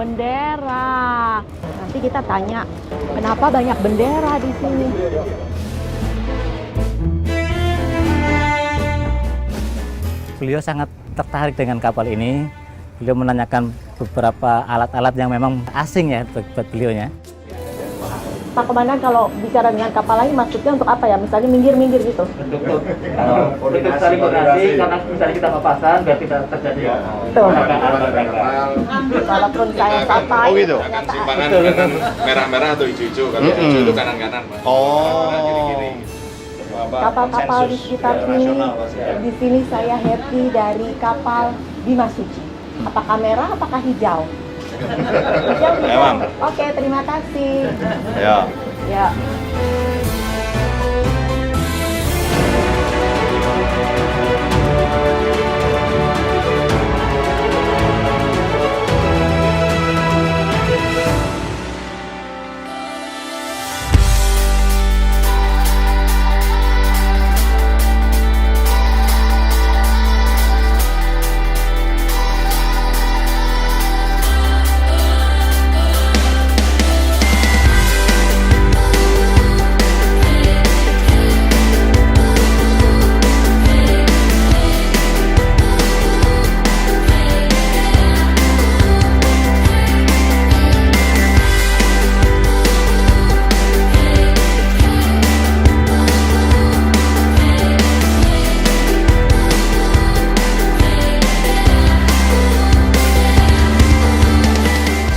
bendera. Nanti kita tanya, kenapa banyak bendera di sini? Beliau sangat tertarik dengan kapal ini. Beliau menanyakan beberapa alat-alat yang memang asing ya buat beliaunya. Pak Komandan, kalau bicara dengan kapal lain maksudnya untuk apa ya? Misalnya minggir-minggir gitu? Untuk saling koordinasi, karena misalnya kita papasan biar kita terjadi. Tuh. Walaupun saya sampai. Oh gitu. Simpangan kanan merah-merah atau hijau-hijau. Kalau hijau itu kanan-kanan, Pak. Oh. Kiri-kiri. Kapal-kapal di sekitar sini, di sini saya happy dari kapal Bima Suci. Apakah merah, apakah hijau? Hijau, hijau. Oke, terima kasih. Ya. Ya.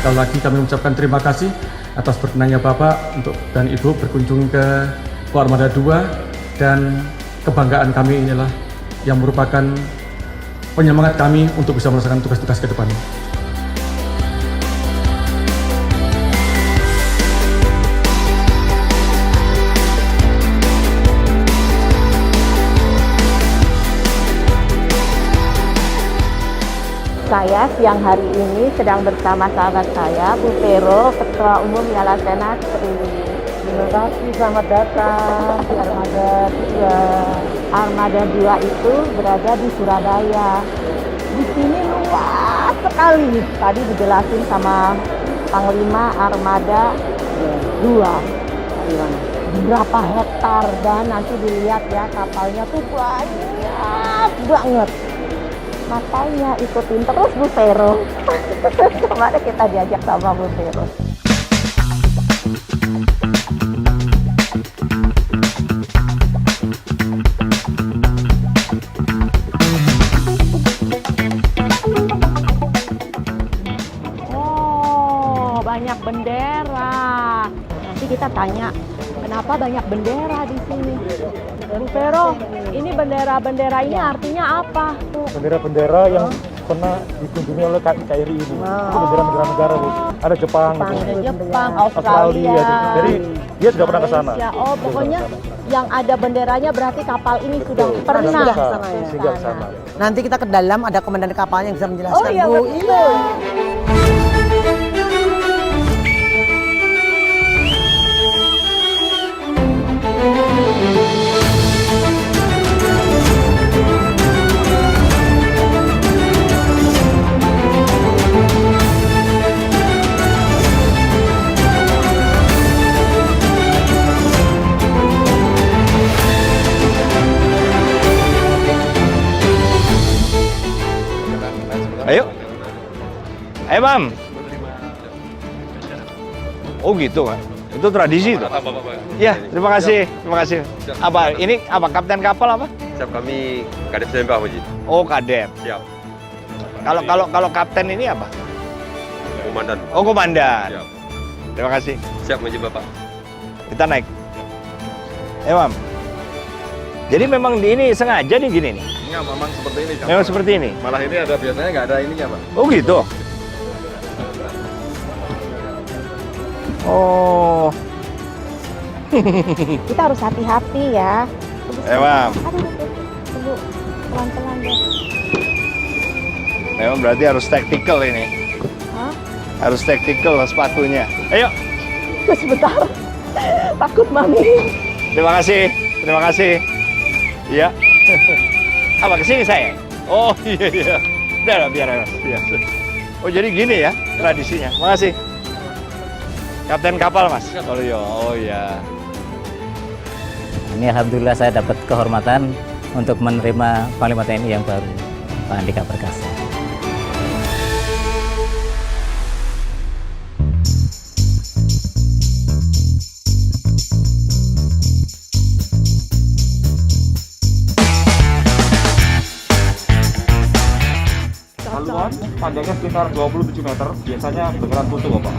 Sekali lagi kami mengucapkan terima kasih atas berkenannya Bapak dan Ibu berkunjung ke Armada 2, dan kebanggaan kami inilah yang merupakan penyemangat kami untuk bisa melaksanakan tugas-tugas ke depan. Saya siang hari ini sedang bersama sahabat saya, Bu Vero, Ketua Umum Yala Senat. Terima kasih, selamat datang di Armada 2. Armada 2 itu berada di Surabaya. Di sini luas sekali. Tadi dijelasin sama Panglima Armada 2. Berapa hektar, dan nanti dilihat ya kapalnya tuh banyak banget. Makanya ikutin terus Bu Vero. Kemarin kita diajak sama Bu Vero. Oh, banyak bendera. Nanti kita tanya, kenapa banyak bendera di sini? Bu Vero, ini bendera-bendera ini artinya apa? Bendera-bendera yang pernah dikunjungi oleh KRI ini. Itu bendera-bendera negara, Bu. Ada Jepang, Jepang, Australia. Jadi dia sudah pernah ke sana. Oh, pokoknya yang ada benderanya berarti kapal ini sudah pernah ke sana ya. Singgah ke sana. Nanti kita ke dalam, ada komandan kapalnya yang bisa menjelaskan, Oh iya, Bu. betul. Ayo. Ayo, Mam. Oh gitu, Pak. Itu tradisi itu. Ya, terima kasih. Terima kasih. Apa ini apa kapten kapal apa? Siap, kami Kadep Sembah, Haji. Oh, kadep. Siap. Kalau kapten ini apa? Komandan. Oh, komandan. Siap. Terima kasih. Siap, Haji Bapak. Kita naik. Mam. Jadi memang di ini sengaja nih gini nih. Enggak, memang seperti ini. Memang seperti ini. Malah ini ada biasanya nggak ada ininya, Pak. Oh gitu. Oh. Kita harus hati-hati ya. Mam. Tunggu, pelan-pelan ya. Memang berarti harus tactical ini. Hah? Harus tactical sepatunya. Ayo. Sebentar. Takut Mami. Terima kasih. Terima kasih. Iya. Apa kesini saya? Oh iya iya. Udah lah, biar Mas. Iya. Oh jadi gini ya tradisinya. Makasih. Kapten kapal Mas. Oh iya. Ini alhamdulillah saya dapat kehormatan untuk menerima Panglima TNI yang baru, Pak Andika Perkasa. Haluan panjangnya sekitar 27 meter, biasanya beneran foto Bapak.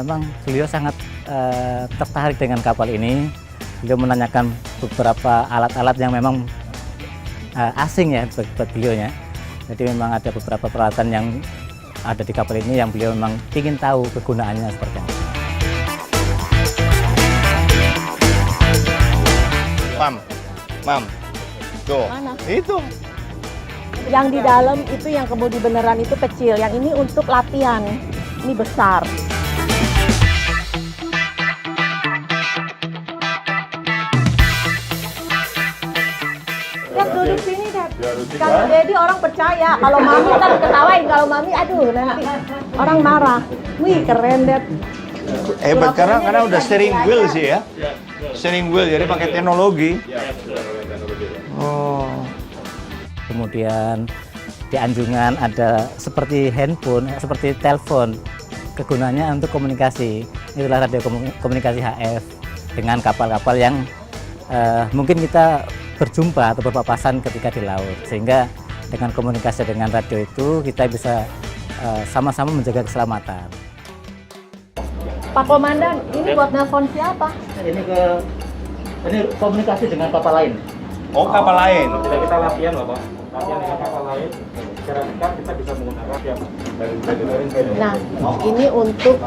Memang beliau sangat tertarik dengan kapal ini. Beliau menanyakan beberapa alat-alat yang memang asing ya buat beliaunya. Jadi memang ada beberapa peralatan yang ada di kapal ini yang beliau memang ingin tahu kegunaannya seperti apa. Mam, tuh, Mana? itu. Yang di dalam itu yang kemudi beneran itu kecil, yang ini untuk latihan. Ini besar. Dad, duduk sini, Dad. Kalau Dedi orang percaya, kalau Mami kan ketawain, kalau Mami aduh nanti orang marah. Wih, keren, Dad. Hebat karena udah steering wheel sih ya. Steering wheel jadi pakai teknologi. Oh. Kemudian di anjungan ada seperti handphone, seperti telepon. Kegunaannya untuk komunikasi. Itulah radio komunikasi HF dengan kapal-kapal yang mungkin kita berjumpa atau berpapasan ketika di laut. Sehingga dengan komunikasi dengan radio itu kita bisa sama-sama menjaga keselamatan. Pak Komandan, ini buat nelpon siapa? Ini komunikasi dengan kapal lain. Oh, kapal lain. Tidak kita latihan Bapak, latihan dengan kapal lain. Secara dekat kita bisa menggunakan yang Nah, ini untuk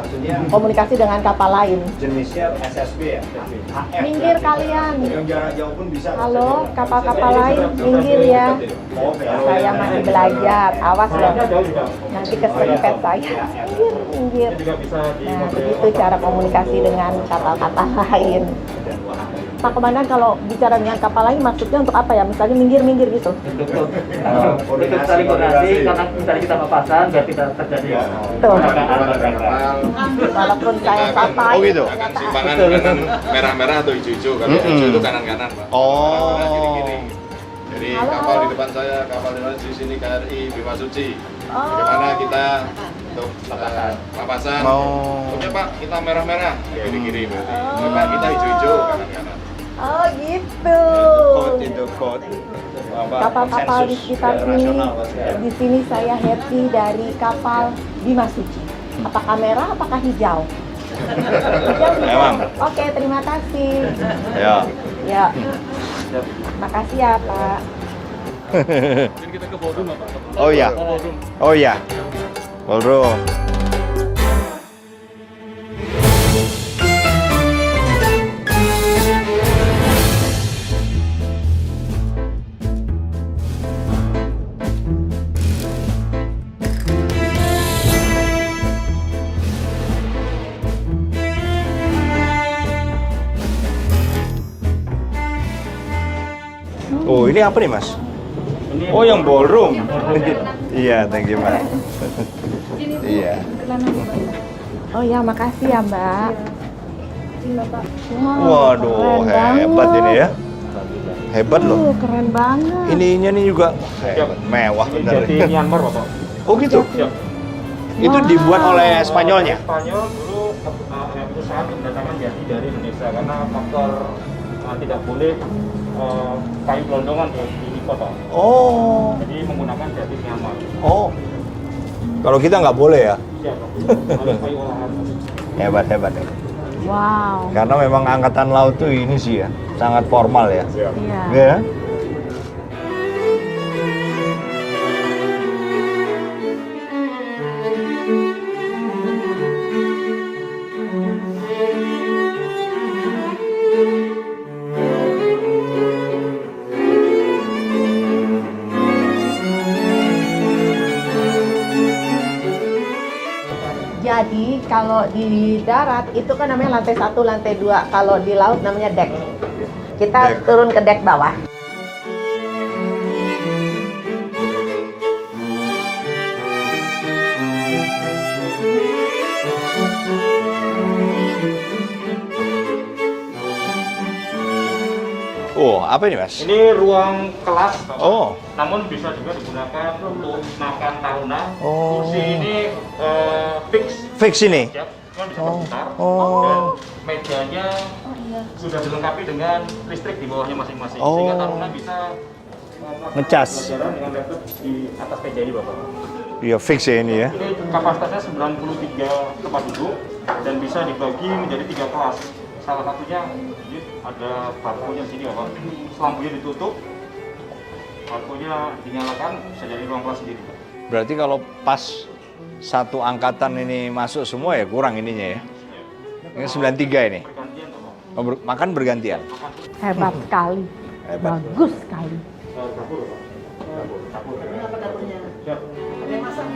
komunikasi dengan kapal lain. Jenisnya SSB ya. Minggir kalian. Yang jarak jauh pun bisa. Halo, kapal-kapal lain, minggir ya. Saya masih belajar, awas loh. Nanti keserempet saya. Minggir. juga bisa di Nah, begitu cara komunikasi dengan kapal-kapal lain. Pak Komandan, kalau bicara dengan kapal lain maksudnya untuk apa ya? Misalnya minggir-minggir gitu. Untuk saling koordinasi karena misalnya kita papasan biar tidak terjadi. Tuh. Walaupun saya santai. Oh gitu. akan simpangan kanan merah-merah atau hijau-hijau. Kalau hijau itu kanan-kanan Pak. Oh. Kanan kiri-kiri. Jadi Halo. kapal di depan saya, kapal di sini KRI Bima Suci. Oh. Bagaimana kita untuk papasan? Pokoknya Pak, kita merah-merah kiri-kiri berarti. Pak, kita hijau-hijau kanan-kanan. Oh gitu. Itu code. Kapal-kapal di sekitar sini, di sini saya happy dari kapal Bima Suci. Apakah merah, apakah hijau? Hijau, hijau. Emang. Oke, terima kasih. Ya. Ya. Makasih ya Pak. Oh iya. Oh iya. Ballroom. Oh, ini apa nih, Mas? Oh, yang ballroom. Iya, thank you, Mas. Iya. Oh ya, makasih ya Mbak. Wow, Waduh, keren hebat banget. ini ya. Hebat loh. Keren banget. Ininya nih juga hebat, mewah bener. Jadi Myanmar Bapak. Oh gitu. Siap. Itu dibuat oleh Spanyolnya. Spanyol dulu itu sangat mendatangkan jati dari Indonesia karena faktor tidak boleh kayu gelondongan di kota. Oh. Jadi menggunakan jati Myanmar. Oh. Kalau kita nggak boleh ya. Siap. Harus kayu olahan. Hebat, hebat. Wow. Karena memang angkatan laut tuh ini sih ya, sangat formal ya. Iya. Ya. Jadi kalau di darat itu kan namanya lantai 1, lantai 2. Kalau di laut namanya deck. Kita Deck. turun ke deck bawah. Oh, apa ini Mas? Ini ruang kelas, Bapak. Oh, Namun bisa juga digunakan untuk makan taruna. Oh. Kursi ini fix, fix ini. ya, cuma bisa berputar. Oh. Dan mejanya sudah dilengkapi dengan listrik di bawahnya masing-masing. Oh. Sehingga taruna bisa Ngecas. pelajaran dengan laptop di atas meja ini, Bapak. Iya, fix ya ini ya. Ini kapasitasnya 93 tempat duduk dan bisa dibagi menjadi 3 kelas. Salah satunya ini ada bangkunya sini, Bapak. Lampunya ditutup, bangkunya dinyalakan, bisa jadi ruang kelas sendiri, Pak. Berarti kalau pas satu angkatan ini masuk semua ya kurang ininya ya. Ini 93 ini. Pergantian, Bapak. Oh, makan bergantian. Hebat sekali. Hebat. Bagus sekali. Dapur, Bapak. Dapur. Apa dapurnya? Siap. Ada yang masak.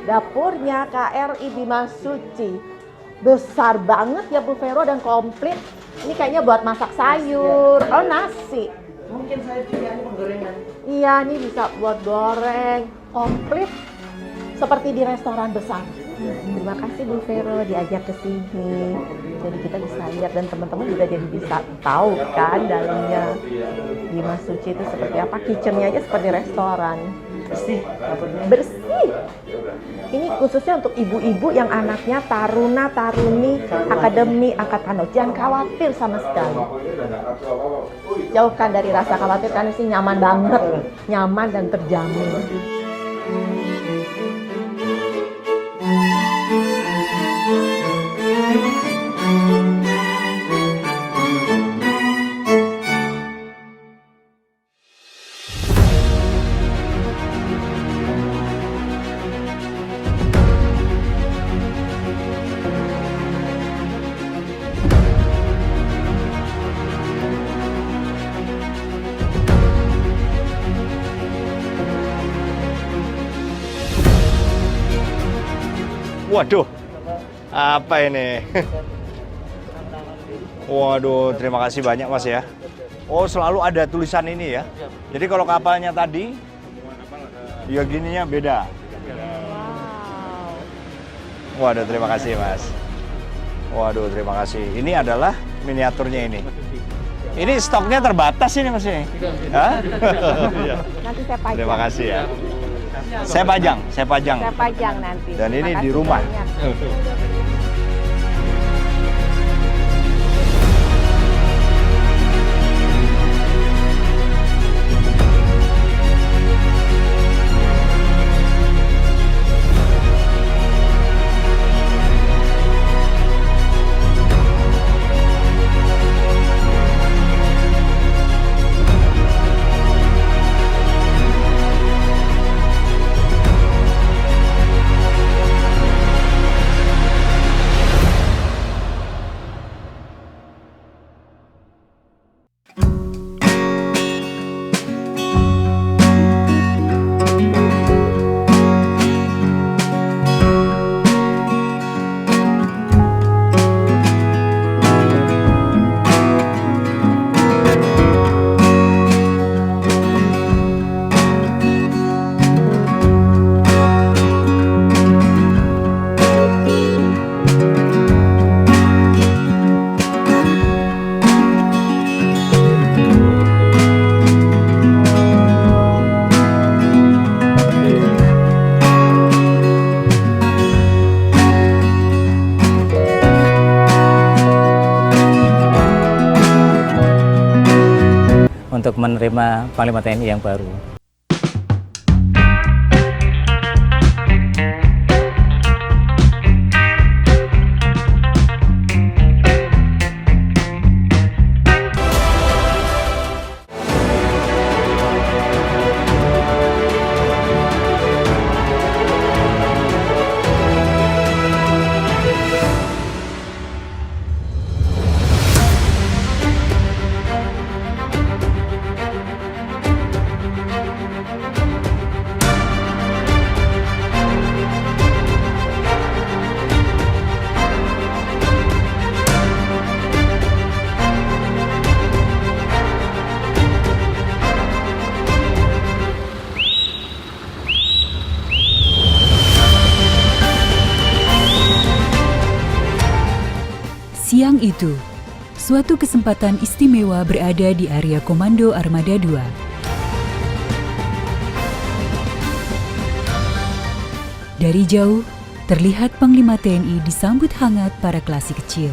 Dapurnya KRI Bima Suci. Besar banget ya Bu Vero dan komplit. Ini kayaknya buat masak sayur. Oh, nasi. Mungkin saya juga ini penggorengan. Iya, ini bisa buat goreng. Komplit. Seperti di restoran besar. Terima kasih Bu Vero diajak ke sini. Jadi kita bisa lihat dan teman-teman juga jadi bisa tahu kan dalamnya Bima Suci itu seperti apa. Kitchennya aja seperti restoran. Bersih dapurnya. Bersih. Ini khususnya untuk ibu-ibu yang anaknya taruna, taruni, akademi, angkatan laut. Jangan khawatir sama sekali. Jauhkan dari rasa khawatir karena sih nyaman banget. Nyaman dan terjamin. Waduh, apa ini? Waduh, terima kasih banyak Mas ya. Oh, selalu ada tulisan ini ya. Jadi kalau kapalnya tadi, ya gininya beda. Waduh, terima kasih Mas. Waduh, terima kasih. Ini adalah miniaturnya ini. Ini stoknya terbatas ini Mas ini. Hah? Iya. Nanti saya pajang. Terima kasih ya. Saya pajang. Saya pajang nanti. Dan ini Terima di kasih rumah. banyak. untuk menerima Panglima TNI yang baru. itu, suatu kesempatan istimewa berada di area Komando Armada 2. Dari jauh, terlihat Panglima TNI disambut hangat para klasik kecil.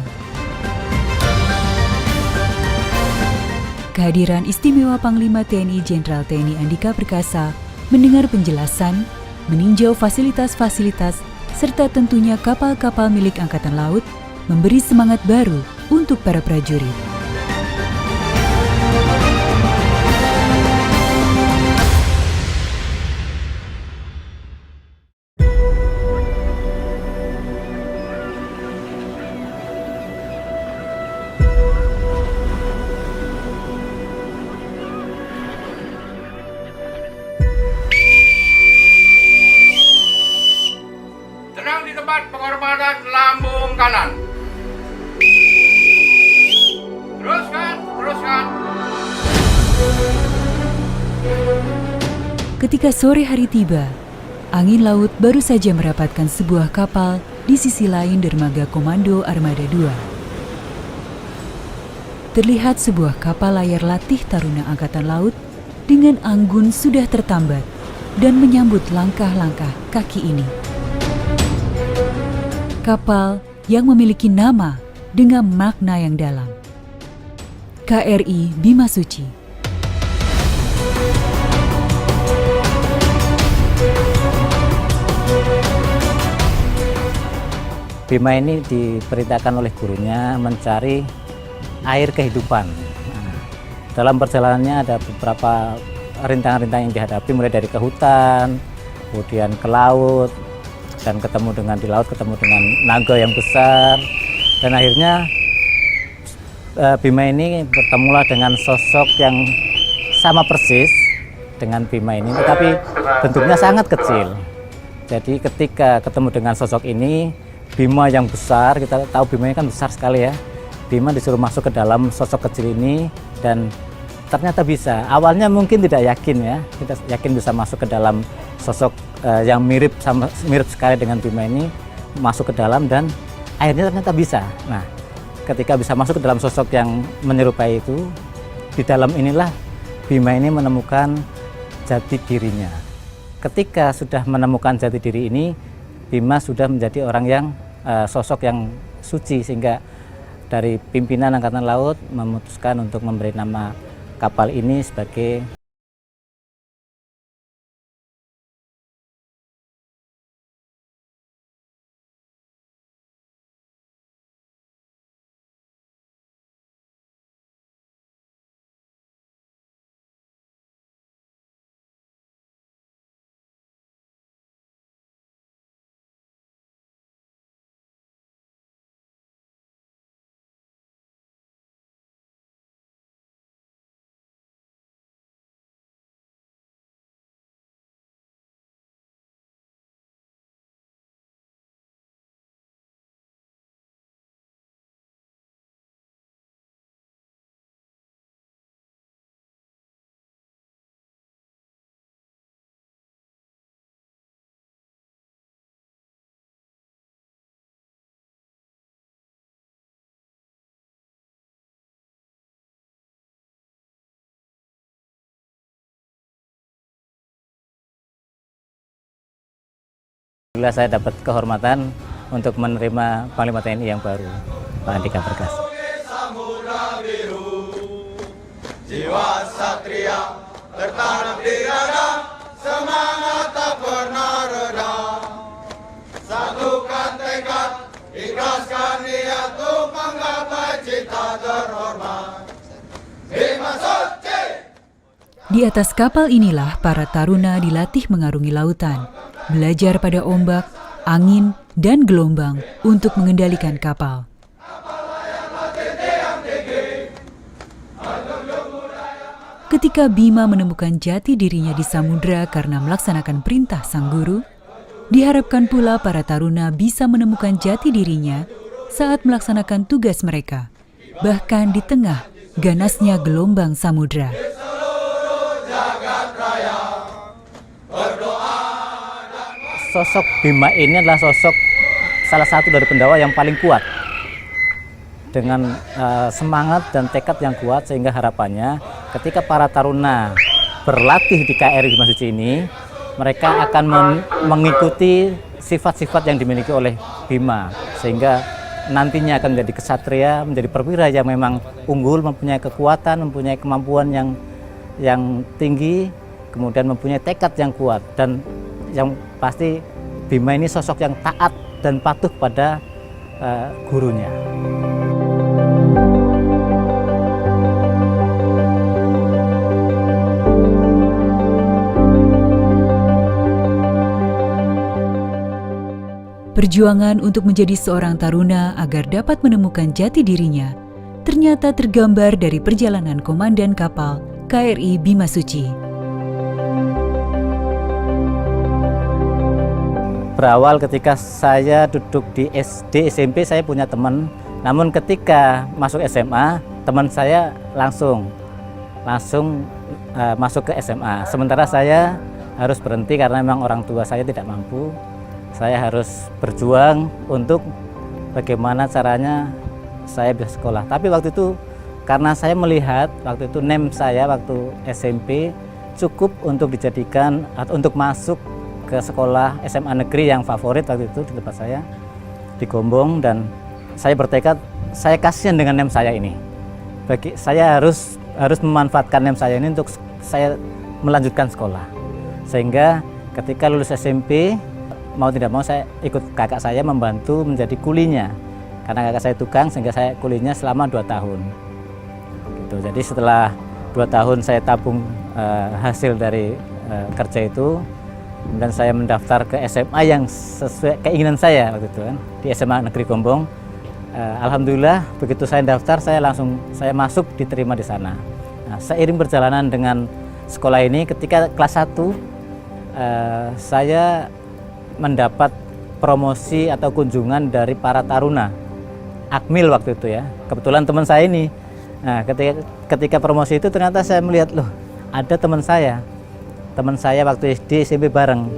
Kehadiran istimewa Panglima TNI Jenderal TNI Andika Perkasa mendengar penjelasan, meninjau fasilitas-fasilitas, serta tentunya kapal-kapal milik Angkatan Laut, memberi semangat baru untuk para prajurit. Tenang di tempat penghormatan lambung kanan. Teruskan. Ketika sore hari tiba, angin laut baru saja merapatkan sebuah kapal di sisi lain dermaga Komando Armada 2. Terlihat sebuah kapal layar latih Taruna Angkatan Laut dengan anggun sudah tertambat dan menyambut langkah-langkah kaki ini. Kapal yang memiliki nama dengan makna yang dalam. KRI Bima Suci. Bima ini diperintahkan oleh gurunya mencari air kehidupan. Nah, dalam perjalanannya ada beberapa rintangan-rintangan yang dihadapi, mulai dari ke hutan, kemudian ke laut, dan ketemu dengan naga yang besar, dan akhirnya Bima ini bertemulah dengan sosok yang sama persis dengan Bima ini, tetapi bentuknya sangat kecil. Jadi ketika ketemu dengan sosok ini, Bima yang besar, kita tahu Bima ini kan besar sekali ya, Bima disuruh masuk ke dalam sosok kecil ini dan ternyata bisa. Awalnya mungkin tidak yakin ya, tidak yakin bisa masuk ke dalam sosok yang mirip sekali dengan Bima ini, masuk ke dalam dan akhirnya ternyata bisa. Nah, ketika bisa masuk ke dalam sosok yang menyerupai itu, di dalam inilah Bima ini menemukan jati dirinya. Ketika sudah menemukan jati diri ini, Bima sudah menjadi orang yang sosok yang suci, sehingga dari pimpinan Angkatan Laut memutuskan untuk memberi nama kapal ini sebagai Alhamdulillah saya dapat kehormatan untuk menerima Panglima TNI yang baru, Pak Andika Perkasa. Jiwa satria tertanam di dada, semangat tak pernah reda. Satukan tekad, ikhlaskan niat untuk menggapai cita terhormat. Bima Suci. Di atas kapal inilah para taruna dilatih mengarungi lautan, belajar pada ombak, angin, dan gelombang untuk mengendalikan kapal. Ketika Bima menemukan jati dirinya di samudera karena melaksanakan perintah sang guru, diharapkan pula para taruna bisa menemukan jati dirinya saat melaksanakan tugas mereka, bahkan di tengah ganasnya gelombang samudera. Sosok Bima ini adalah sosok salah satu dari Pendawa yang paling kuat dengan semangat dan tekad yang kuat, sehingga harapannya ketika para taruna berlatih di KRI Bima Suci ini, mereka akan mengikuti sifat-sifat yang dimiliki oleh Bima, sehingga nantinya akan menjadi kesatria, menjadi perwira yang memang unggul, mempunyai kekuatan, mempunyai kemampuan yang tinggi, kemudian mempunyai tekad yang kuat, dan yang pasti Bima ini sosok yang taat dan patuh pada gurunya. Perjuangan untuk menjadi seorang taruna agar dapat menemukan jati dirinya ternyata tergambar dari perjalanan komandan kapal KRI Bima Suci. Berawal ketika saya duduk di SD, SMP saya punya teman, namun ketika masuk SMA, teman saya langsung masuk ke SMA. Sementara saya harus berhenti karena memang orang tua saya tidak mampu. Saya harus berjuang untuk bagaimana caranya saya bisa sekolah. Tapi waktu itu karena saya melihat waktu itu NEM saya waktu SMP cukup untuk dijadikan atau untuk masuk ke sekolah SMA negeri yang favorit waktu itu di tempat saya di Gombong, dan saya bertekad saya kasihan dengan NEM saya ini. Saya harus memanfaatkan NEM saya ini untuk saya melanjutkan sekolah. Sehingga ketika lulus SMP, mau tidak mau saya ikut kakak saya membantu menjadi kulinya, karena kakak saya tukang, sehingga saya kulinya selama 2 tahun gitu. Jadi setelah 2 tahun saya tabung hasil dari kerja itu, kemudian saya mendaftar ke SMA yang sesuai keinginan saya waktu itu kan, di SMA Negeri Gombong. Alhamdulillah begitu saya daftar, saya masuk, diterima di sana. Nah, seiring perjalanan dengan sekolah ini, ketika kelas 1 saya mendapat promosi atau kunjungan dari para taruna Akmil waktu itu ya. Kebetulan teman saya ini. Nah, ketika promosi itu ternyata saya melihat, loh, ada teman saya waktu SD SMP bareng.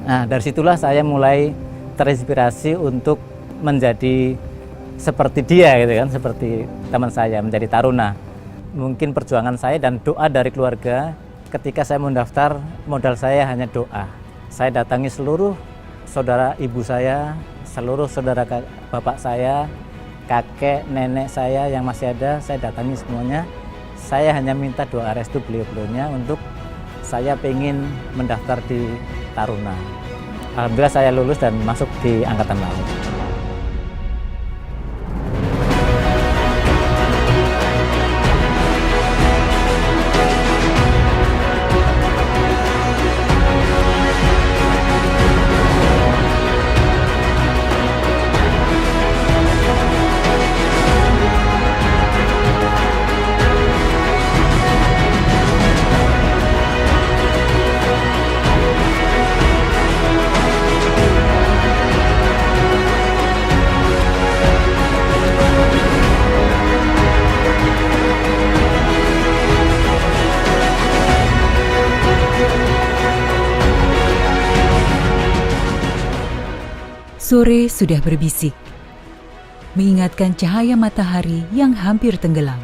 Nah, dari situlah saya mulai terinspirasi untuk menjadi seperti dia gitu kan, seperti teman saya, menjadi taruna. Mungkin perjuangan saya dan doa dari keluarga. Ketika saya mendaftar, modal saya hanya doa. Saya datangi seluruh saudara ibu saya, seluruh saudara bapak saya, kakek, nenek saya yang masih ada, saya datangi semuanya. Saya hanya minta doa restu beliau-beliaunya untuk saya pengen mendaftar di Taruna. Alhamdulillah saya lulus dan masuk di Angkatan Laut. Sore sudah berbisik, mengingatkan cahaya matahari yang hampir tenggelam.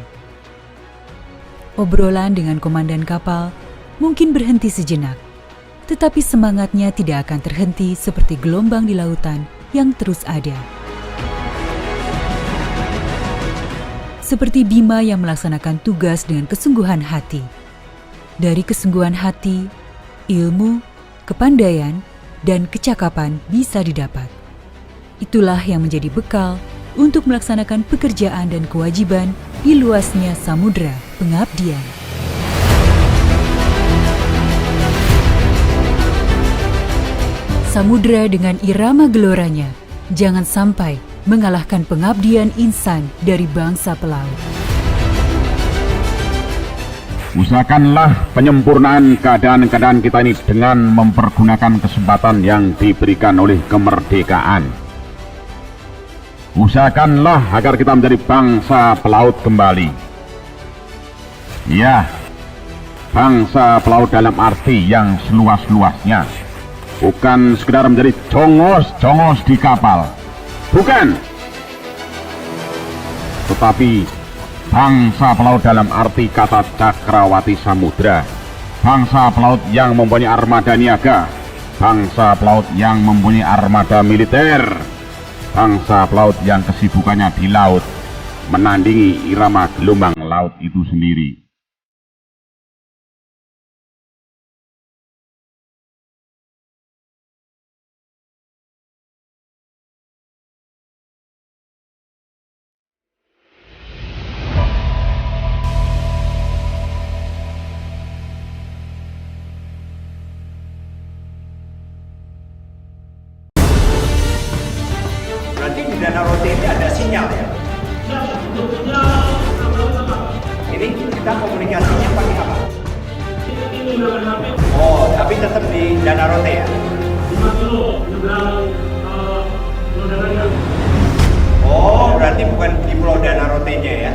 Obrolan dengan komandan kapal mungkin berhenti sejenak, tetapi semangatnya tidak akan terhenti seperti gelombang di lautan yang terus ada. Seperti Bima yang melaksanakan tugas dengan kesungguhan hati. Dari kesungguhan hati, ilmu, kepandaian, dan kecakapan bisa didapat. Itulah yang menjadi bekal untuk melaksanakan pekerjaan dan kewajiban di luasnya samudera pengabdian. Samudera dengan irama geloranya jangan sampai mengalahkan pengabdian insan dari bangsa pelaut. Usahakanlah penyempurnaan keadaan-keadaan kita ini dengan mempergunakan kesempatan yang diberikan oleh kemerdekaan. Usahakanlah agar kita menjadi bangsa pelaut kembali. Ya, bangsa pelaut dalam arti yang seluas-luasnya. Bukan sekedar menjadi jongos-jongos di kapal. Bukan. tetapi bangsa pelaut dalam arti kata cakrawati samudra, bangsa pelaut yang mempunyai armada niaga, bangsa pelaut yang mempunyai armada militer, bangsa pelaut yang kesibukannya di laut, menandingi irama gelombang laut itu sendiri. Berarti di Danau Rote ini ada sinyal ya? Ini kita komunikasinya pakai apa? Oh, tapi tetap di Danau Rote ya? Oh, berarti bukan di Pulau Danau Rote-nya ya?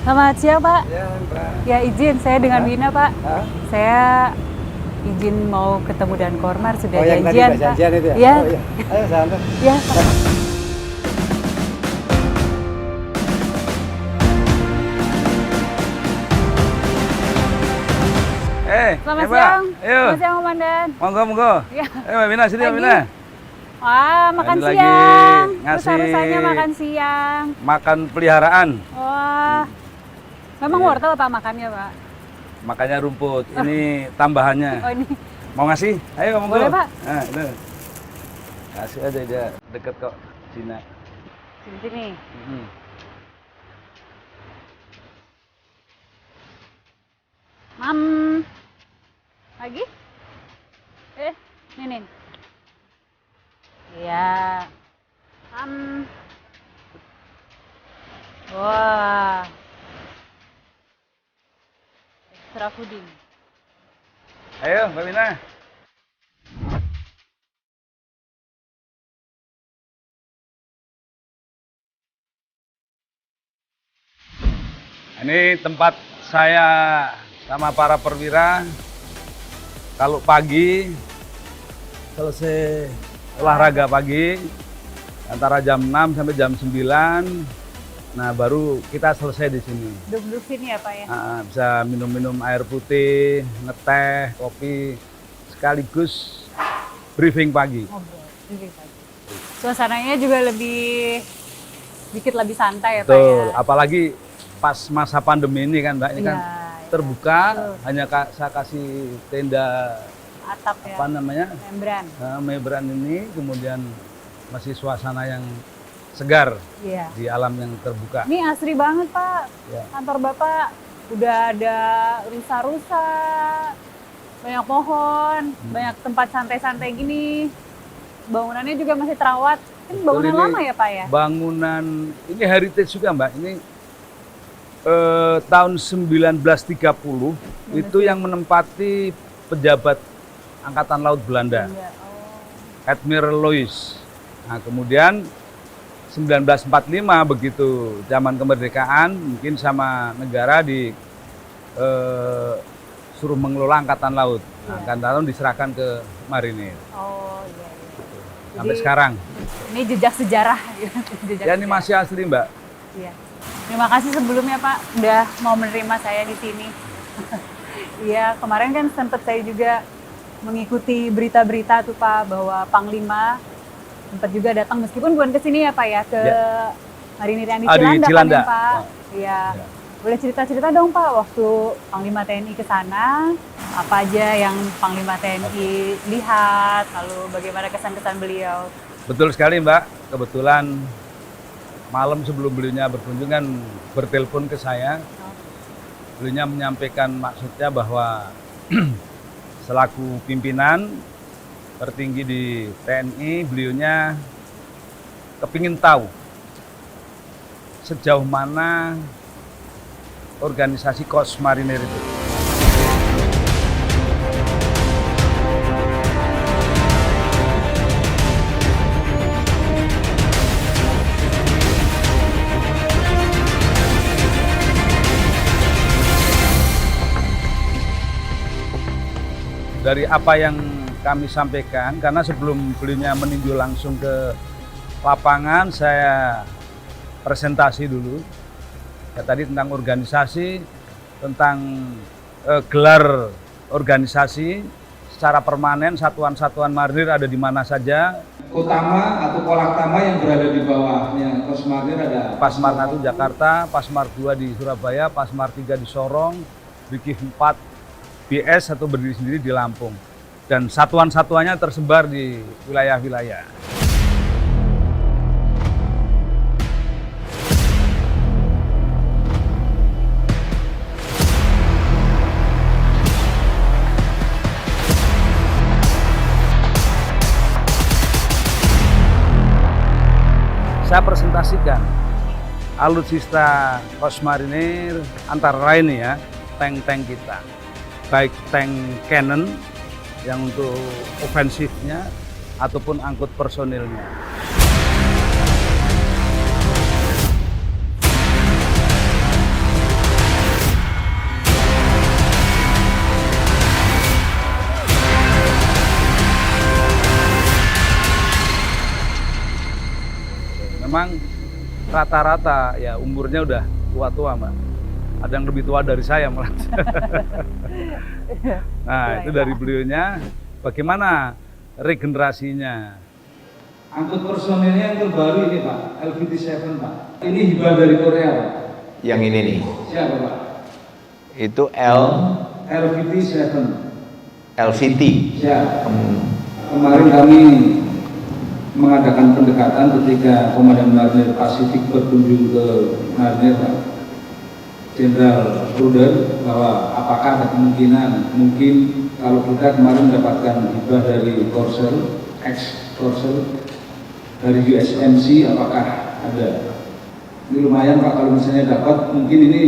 Selamat siang, Pak. Ya, Mbak. Ya, izin saya dengan Wina, Pak. Saya izin mau ketemu Dan Kormar, sudah Oh, yang tadi janjian, Mbak Pak. janjian itu ya? Iya. Oh, iya. Ayo, santai. Ya, Pak. Selamat siang. Ayo. Selamat siang, Komandan. Monggo, monggo. Ya. Ayo, Mbak Wina, sini, Mbak Pagi. Wina. Wah, makan Ini lagi siang. ngasih- Rusanya makan siang. Makan peliharaan, Wah. Memang wortel Pak makannya, Pak? makanya rumput. Ini tambahannya. Oh, ini. Mau ngasih? Ayo, monggo. Boleh, Pak. Nah, ini. Kasih aja, dia deket kok, Cina. Sini-sini. Hmm. Mam. Lagi? Nih. Iya. Mam. Wah. Extra puding. Ayo, Mbak Wina. Ini tempat saya sama para perwira. Kalau pagi, selesai olahraga pagi, antara jam 6 sampai jam 9, nah baru kita selesai di sini. Duduk sini ya, Pak ya? Bisa minum-minum air putih, ngeteh, kopi, sekaligus briefing pagi. Oh, briefing pagi. Suasananya juga sedikit lebih santai ya, Pak Betul, ya? apalagi pas masa pandemi ini kan Mbak, ini kan terbuka, betul. hanya saya kasih tenda Atap ya? apa namanya, Membran. membran ini, kemudian masih suasana yang segar Iya. di alam yang terbuka. Ini asri banget, Pak. Ya. Kantor Bapak udah ada rusa-rusa, banyak pohon, banyak tempat santai-santai gini. Bangunannya juga masih terawat. Ini bangunan Ini lama ya, Pak ya? Bangunan ini heritage juga Mbak. Ini tahun 1930 itu yang menempati pejabat Angkatan Laut Belanda, Iya. Admiral Louis. Nah, kemudian 1945 begitu zaman kemerdekaan, mungkin sama negara suruh mengelola Angkatan Laut. Nah, Angkatan Laut diserahkan ke Marinir. Oh, iya. Sampai Jadi, sekarang. Ini jejak sejarah. Jejak Ya ini sejarah. masih asli Mbak. Iya. Terima kasih sebelumnya Pak udah mau menerima saya di sini. Iya, kemarin kan sempat saya juga mengikuti berita-berita tuh Pak bahwa Panglima sempat juga datang meskipun bukan ke sini ya Pak ya, ke Marinir yang di Ah, di Cilanda, Cilanda. kan ya Pak. Iya. Boleh cerita-cerita dong Pak waktu Panglima TNI ke sana, apa aja yang Panglima TNI lihat, lalu bagaimana kesan-kesan beliau? Betul sekali Mbak, kebetulan malam sebelum beliaunya berkunjung kan bertelepon ke saya. Beliaunya menyampaikan maksudnya bahwa selaku pimpinan tertinggi di TNI, beliaunya kepingin tahu sejauh mana organisasi Korps Marinir itu. Dari apa yang kami sampaikan, karena sebelum beliaunya meninjau langsung ke lapangan, saya presentasi dulu. Ya, tadi tentang organisasi, tentang gelar organisasi secara permanen, satuan-satuan marinir ada di mana saja. Utama atau kolak tama yang berada di bawahnya Korps Marinir ada Pasmar 1 Jakarta, Pasmar 2 di Surabaya, Pasmar 3 di Sorong, Brigif 4 BS atau berdiri sendiri di Lampung. Dan satuan-satuannya tersebar di wilayah-wilayah. Saya presentasikan alutsista Korps Marinir antara lain ya, tank-tank kita. Baik tank cannon yang untuk ofensifnya ataupun angkut personilnya. Memang rata-rata ya umurnya udah tua-tua, Mbak. Ada yang lebih tua dari saya malah. Nah, itu dari beliaunya. Bagaimana regenerasinya? angkut personilnya yang terbaru ini Pak, LVT-7 Pak. Ini hibah dari Korea Pak. Yang ini nih. Siapa Pak? Itu LVT-7. LVT. Ya. Kemarin kami mengadakan pendekatan ketika Komandan Marinir Pasifik berkunjung ke Marinir Pak. Jenderal Rudel bahwa apakah ada kemungkinan mungkin kalau kita kemarin mendapatkan hibah dari Korsel, ex-Korsel dari USMC, apakah ada? Ini lumayan Pak kalau misalnya dapat, mungkin ini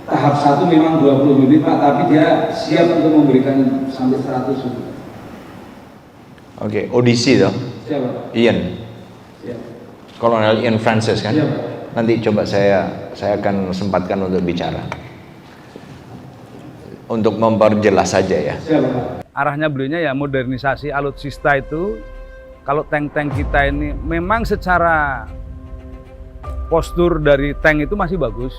tahap 1 memang 20 unit Pak, tapi dia siap untuk memberikan sampai 100 unit. Oke, Odyssey dong. Siapa? Ian. Siap. Kolonel Ian Francis kan? Siap. Nanti coba saya akan sempatkan untuk bicara. Untuk memperjelas saja ya. Siap. Arahnya beliaunya ya modernisasi alutsista itu. Kalau tank-tank kita ini memang secara postur dari tank itu masih bagus,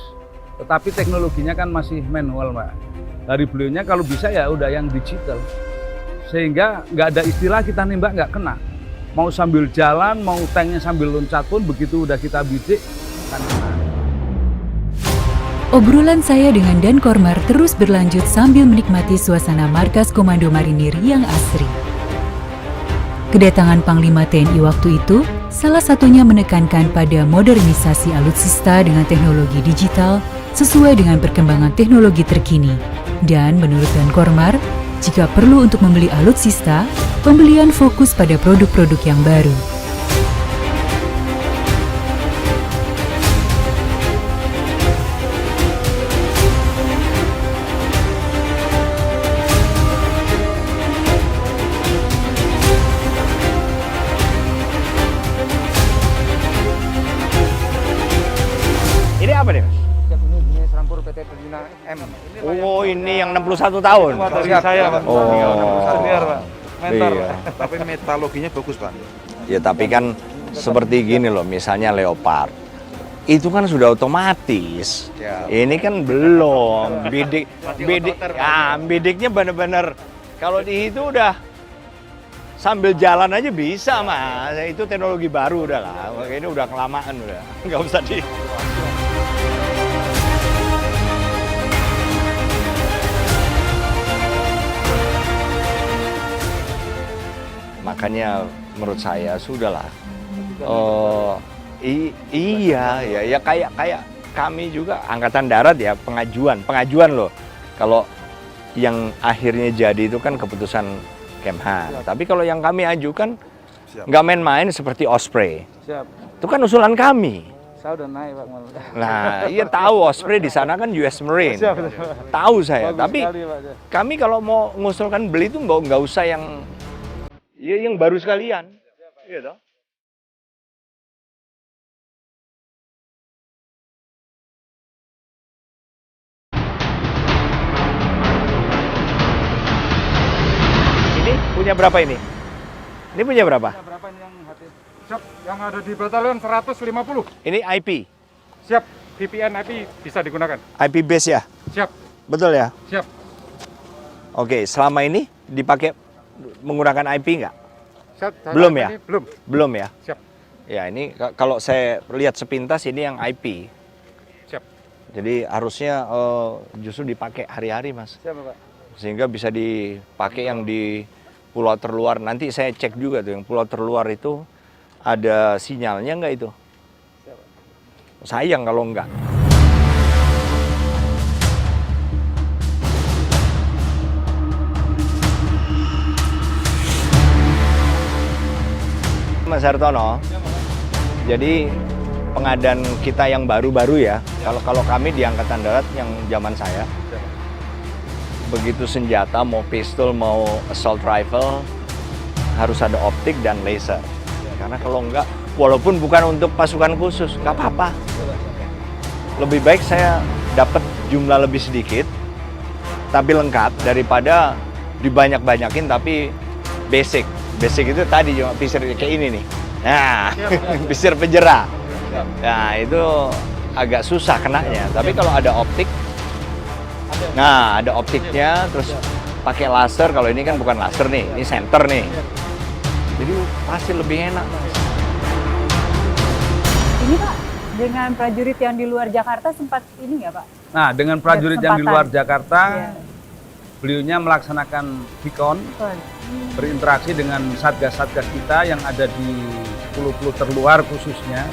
tetapi teknologinya kan masih manual, Pak. Dari beliaunya kalau bisa ya udah yang digital, sehingga nggak ada istilah kita nembak nggak kena. Mau sambil jalan, mau tanknya sambil loncat pun begitu udah kita bidik kan kena. Obrolan saya dengan Dan Kormar terus berlanjut sambil menikmati suasana markas Komando Marinir yang asri. Kedatangan Panglima TNI waktu itu salah satunya menekankan pada modernisasi alutsista dengan teknologi digital sesuai dengan perkembangan teknologi terkini. Dan menurut Dan Kormar, jika perlu untuk membeli alutsista, pembelian fokus pada produk-produk yang baru. Ini apa nih? Ini Serampur PT Tribuna M. Oh, ini yang 61 tahun. Dari saya, Pak. Oh. Senior, Pak. Mentor. Iya. Tapi metaloginya bagus, Pak. Ya tapi kan seperti gini loh, misalnya Leopard. Itu kan sudah otomatis. Ya. Ini kan belum. Bidiknya benar-benar kalau di itu udah sambil jalan aja bisa, Mas. Itu teknologi baru udah lah. Ini udah kelamaan udah. Nggak usah di. Makanya menurut saya sudahlah. Iya ya kayak kami juga Angkatan Darat ya pengajuan loh. Kalau yang akhirnya jadi itu kan keputusan Kemhan. Tapi kalau yang kami ajukan nggak main-main seperti Osprey. Siap. Itu kan usulan kami. Saya udah naik Pak. Nah, iya tahu Osprey di sana kan US Marine. Tahu saya. Tapi kami kalau mau mengusulkan beli itu nggak usah yang baru sekalian. Iya toh. Ini punya berapa ini? Ini punya berapa? Berapa ini yang HT? Siap, yang ada di batalion 150. Ini IP. Siap, VPN IP bisa digunakan. IP base ya? Siap. Betul ya? Siap. Oke, selama ini dipakai menggunakan IP nggak? Siap. Belum ya? Belum. Belum ya? Siap. Ya, ini kalau saya lihat sepintas ini yang IP. Siap. Jadi harusnya justru dipakai hari-hari, Mas. Siap, Pak. Sehingga bisa dipakai yang di pulau terluar. Nanti saya cek juga tuh yang pulau terluar itu ada sinyalnya nggak itu? Sayang kalau enggak. Mas Hartono, jadi pengadaan kita yang baru-baru ya, kalau kami di Angkatan Darat yang zaman saya, begitu senjata, mau pistol, mau assault rifle, harus ada optik dan laser. Karena kalau enggak, walaupun bukan untuk pasukan khusus, nggak apa-apa. Lebih baik saya dapat jumlah lebih sedikit, tapi lengkap, daripada dibanyak-banyakin tapi basic. Basic itu tadi cuma pisir kayak ini nih. Nah, pisir penjera. Nah, itu agak susah kenanya. Tapi kalau ada optik, nah ada optiknya, terus pakai laser. Kalau ini kan bukan laser nih, ini center nih. Jadi pasti lebih enak. Ini Pak, dengan prajurit yang di luar Jakarta sempat ini nggak Pak? Nah, dengan prajurit yang di luar Jakarta, Iya. beliaunya melaksanakan Vikon, berinteraksi dengan satgas-satgas kita yang ada di pulau-pulau terluar khususnya,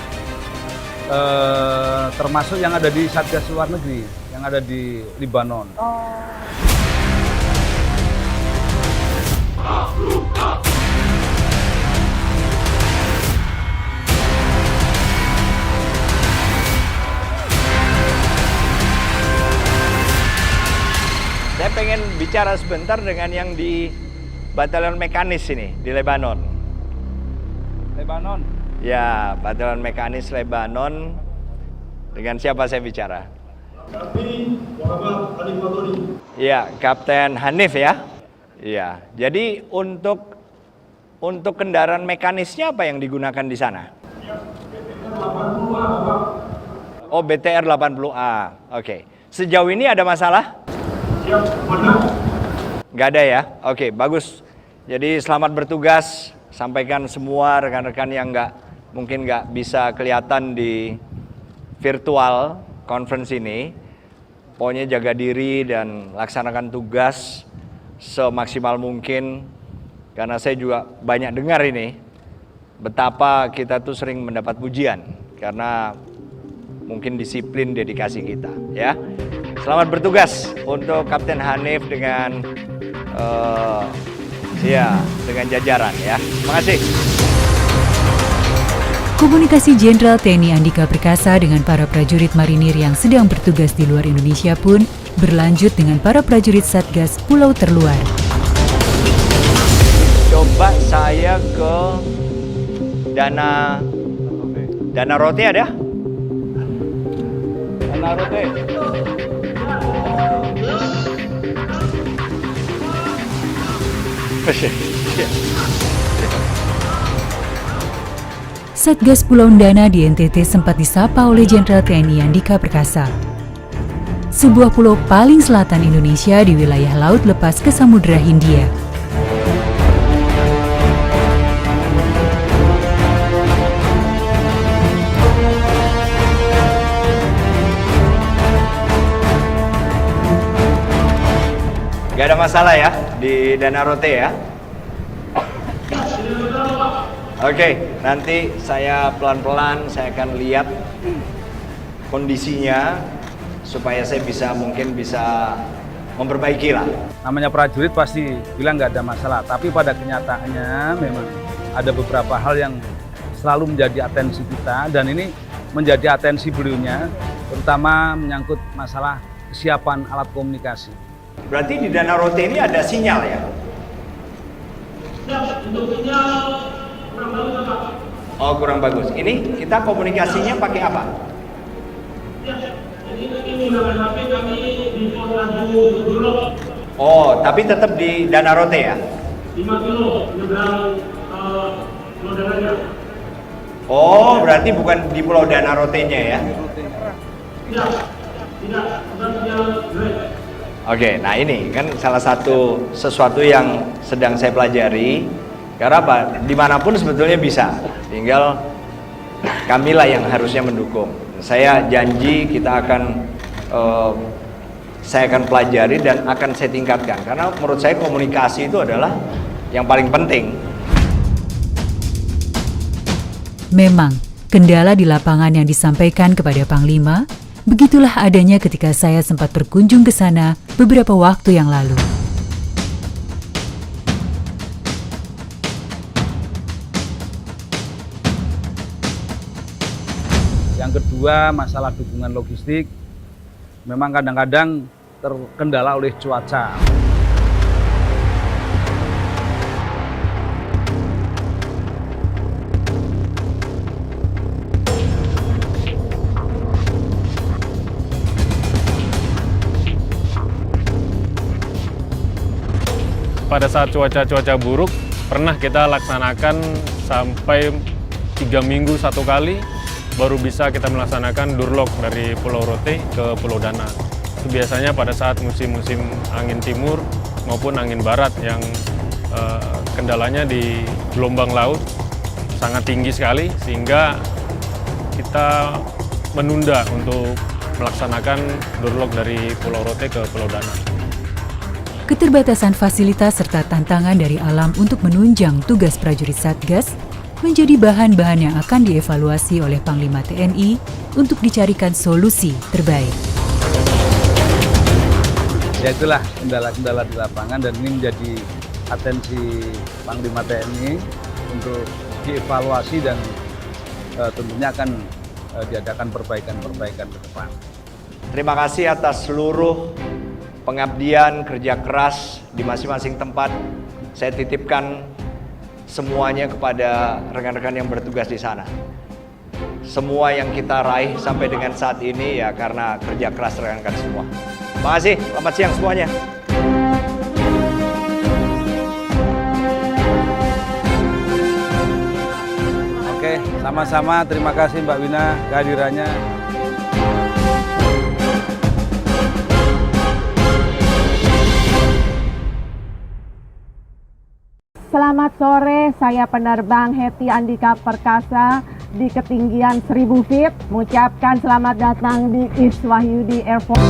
termasuk yang ada di satgas luar negeri, yang ada di Lebanon. Saya pengen bicara sebentar dengan yang di Batalion Mekanis ini, di Lebanon. Lebanon? Ya, Batalion Mekanis Lebanon. Dengan siapa saya bicara? Ya, Kapten Hanif ya. Iya, jadi untuk kendaraan mekanisnya apa yang digunakan di sana? Oh, BTR 80A. Oke. Sejauh ini ada masalah? Nggak ada ya? Oke, bagus. Jadi selamat bertugas. Sampaikan semua rekan-rekan yang mungkin nggak bisa kelihatan di virtual conference ini. Pokoknya jaga diri dan laksanakan tugas semaksimal mungkin. Karena saya juga banyak dengar ini betapa kita tuh sering mendapat pujian karena mungkin disiplin dedikasi kita ya. Selamat bertugas untuk Kapten Hanif dengan dengan jajaran ya. Terima kasih. Komunikasi Jenderal TNI Andika Perkasa dengan para prajurit marinir yang sedang bertugas di luar Indonesia pun berlanjut dengan para prajurit Satgas Pulau Terluar. Coba saya ke Dana Rote ada? Dana Rote. Satgas Pulau Ndana di NTT sempat disapa oleh Jenderal TNI Andika Perkasa. Sebuah pulau paling selatan Indonesia di wilayah laut lepas ke Samudra Hindia. Gak ada masalah ya di Dana Rote ya. Oke, nanti saya pelan-pelan saya akan lihat kondisinya supaya saya mungkin bisa memperbaiki lah. Namanya prajurit pasti bilang nggak ada masalah, tapi pada kenyataannya memang ada beberapa hal yang selalu menjadi atensi kita, dan ini menjadi atensi beliaunya, terutama menyangkut masalah kesiapan alat komunikasi. Berarti di Danau Rote ini ada sinyal ya? Oh, kurang bagus. Ini kita komunikasinya pakai apa? Oh, tapi tetap di Danau Rote ya? 5 kilo nyebrang Pulau Dananya. Oh, berarti bukan di Pulau Danau Rote-nya ya? Tidak, bukan sinyal direct. Oke, nah ini kan salah satu sesuatu yang sedang saya pelajari. Karena apa? Dimanapun sebetulnya bisa, tinggal kamilah yang harusnya mendukung. Saya janji saya akan pelajari dan akan saya tingkatkan. Karena menurut saya komunikasi itu adalah yang paling penting. Memang, kendala di lapangan yang disampaikan kepada Panglima, begitulah adanya ketika saya sempat berkunjung ke sana beberapa waktu yang lalu. Yang kedua, masalah dukungan logistik memang kadang-kadang terkendala oleh cuaca. Pada saat cuaca buruk, pernah kita laksanakan sampai 3 minggu 1 kali, baru bisa kita melaksanakan durlok dari Pulau Rote ke Pulau Dana. Itu biasanya pada saat musim-musim angin timur maupun angin barat yang kendalanya di gelombang laut sangat tinggi sekali, sehingga kita menunda untuk melaksanakan durlok dari Pulau Rote ke Pulau Dana. Keterbatasan fasilitas serta tantangan dari alam untuk menunjang tugas prajurit Satgas menjadi bahan-bahan yang akan dievaluasi oleh Panglima TNI untuk dicarikan solusi terbaik. Ya itulah kendala-kendala di lapangan, dan ini menjadi atensi Panglima TNI untuk dievaluasi, dan tentunya akan diadakan perbaikan-perbaikan ke depan. Terima kasih atas seluruh pengabdian, kerja keras di masing-masing tempat. Saya titipkan semuanya kepada rekan-rekan yang bertugas di sana. Semua yang kita raih sampai dengan saat ini ya karena kerja keras rekan-rekan semua. Terima kasih, selamat siang semuanya. Oke, sama-sama terima kasih Mbak Wina kehadirannya. Selamat sore, saya penerbang Hetty Andika Perkasa di ketinggian 1000 feet. Mengucapkan selamat datang di East Wahyudi Airport.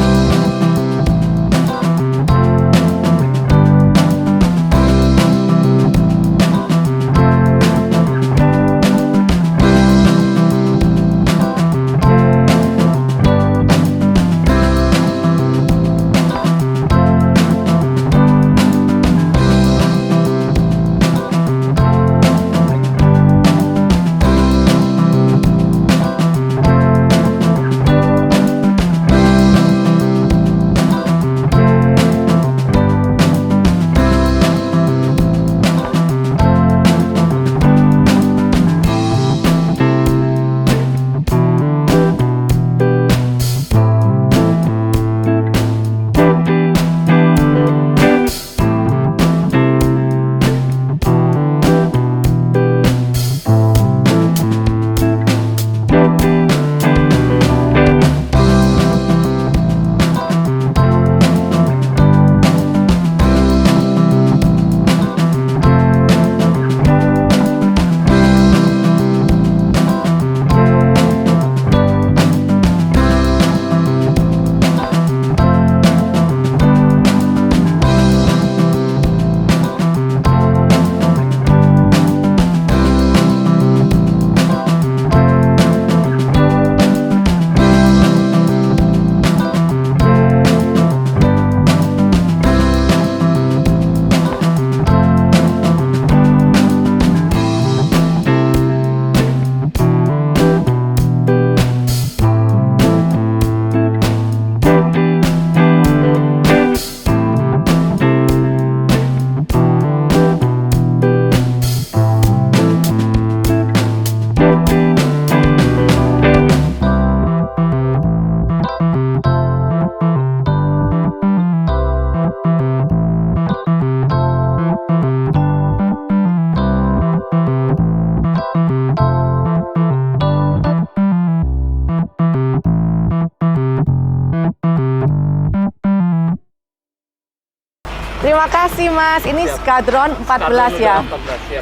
kasih Mas. Ini Skadron 14 ya.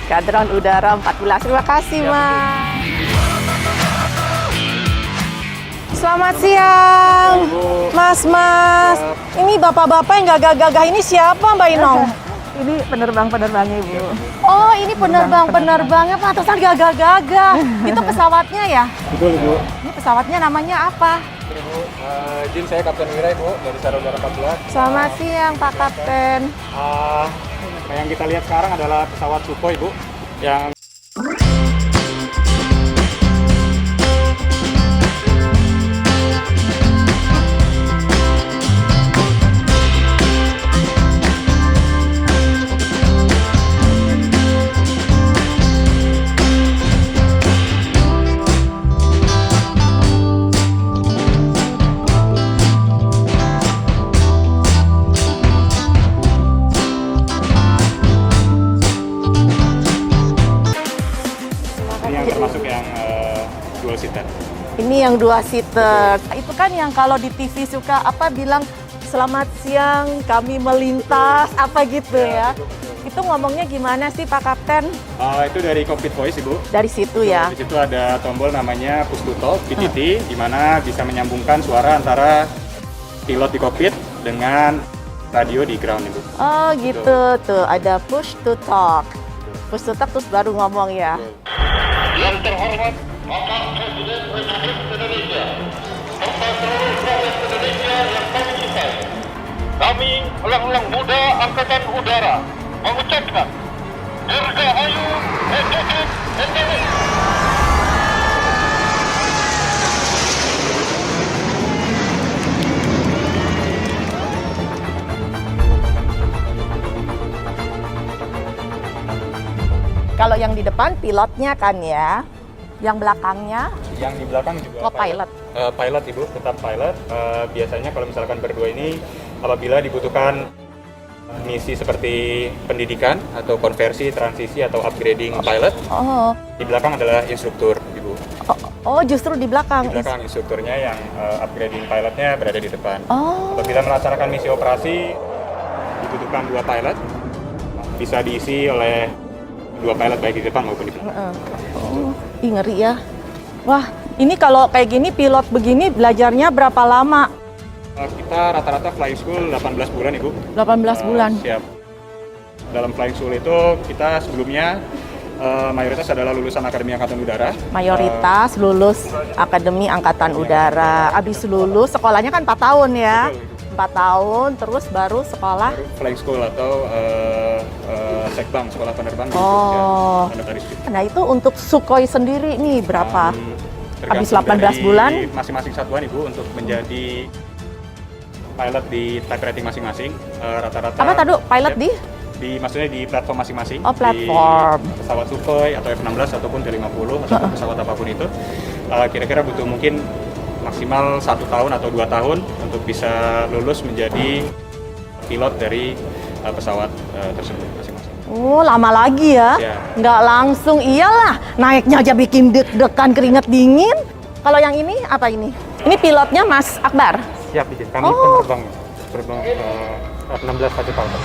Skadron Udara 14. Terima kasih Mas. Selamat siang, Mas. Ini bapak-bapak yang gagah-gagah ini siapa Mbak Inong? Ini penerbang-penerbangnya Ibu. Oh, ini penerbang-penerbangnya, pantesan gagah-gagah. Itu pesawatnya ya? Betul Ibu. Ini pesawatnya namanya apa? Ibu, izin saya Kapten Wira Ibu dari Sarudara 14. Selamat siang Pak Kapten. Yang kita lihat sekarang adalah pesawat Sukhoi Ibu, yang dual seater. Ini yang 2 seater. Itu kan yang kalau di TV suka bilang selamat siang kami melintas gitu ya. Itu ngomongnya gimana sih Pak Kapten? Itu dari cockpit voice Ibu. Dari situ ya. Di situ ada tombol namanya push to talk (PTT) di mana bisa menyambungkan suara antara pilot di cockpit dengan radio di ground Ibu. Oh gitu. Tuh ada push to talk. Push to talk terus baru ngomong ya. Yang terhormat Bapak Presiden Republik Indonesia serta seluruh rakyat Indonesia yang kami cintai. Kami elang-elang muda Angkatan Udara mengucapkan Dirgahayu Republik Indonesia. Kalau yang di depan pilotnya kan ya, yang belakangnya? Yang di belakang juga pilot. Pilot Ibu, tetap pilot. Biasanya kalau misalkan berdua ini, apabila dibutuhkan misi seperti pendidikan atau konversi, transisi atau upgrading pilot, di belakang adalah instruktur Ibu. Oh justru di belakang? Di belakang instrukturnya yang upgrading pilotnya berada di depan. Apabila melaksanakan misi operasi, dibutuhkan 2 pilot, bisa diisi oleh 2 pilot baik di depan maupun di belakang. Ngeri ya. Wah, ini kalau kayak gini pilot begini belajarnya berapa lama? Kita rata-rata flying school 18 bulan Ibu. 18 bulan. Siap. Dalam flying school itu kita sebelumnya mayoritas adalah lulusan Akademi Angkatan Udara. Mayoritas lulus Akademi Angkatan Udara. Habis lulus sekolahnya kan 4 tahun ya. 4 tahun terus baru sekolah flying school atau sekbang, sekolah penerbang di Nah itu untuk Sukhoi sendiri nih berapa? Habis 18 bulan? Masing-masing satuan Ibu untuk menjadi pilot di type rating masing-masing. Rata-rata tadi pilot maksudnya di platform masing-masing. Oh, platform. Di pesawat Sukhoi atau F-16 ataupun T-50 ataupun pesawat apapun itu. Kira-kira butuh mungkin maksimal 1 tahun atau 2 tahun untuk bisa lulus menjadi pilot dari pesawat tersebut masing-masing. Oh, lama lagi ya? Nggak langsung, iyalah. Naiknya aja bikin deg-degan keringet dingin. Kalau yang ini, apa ini? Ini pilotnya Mas Akbar? Siap, izin. Kami penerbang F-16 Fighter Falcon.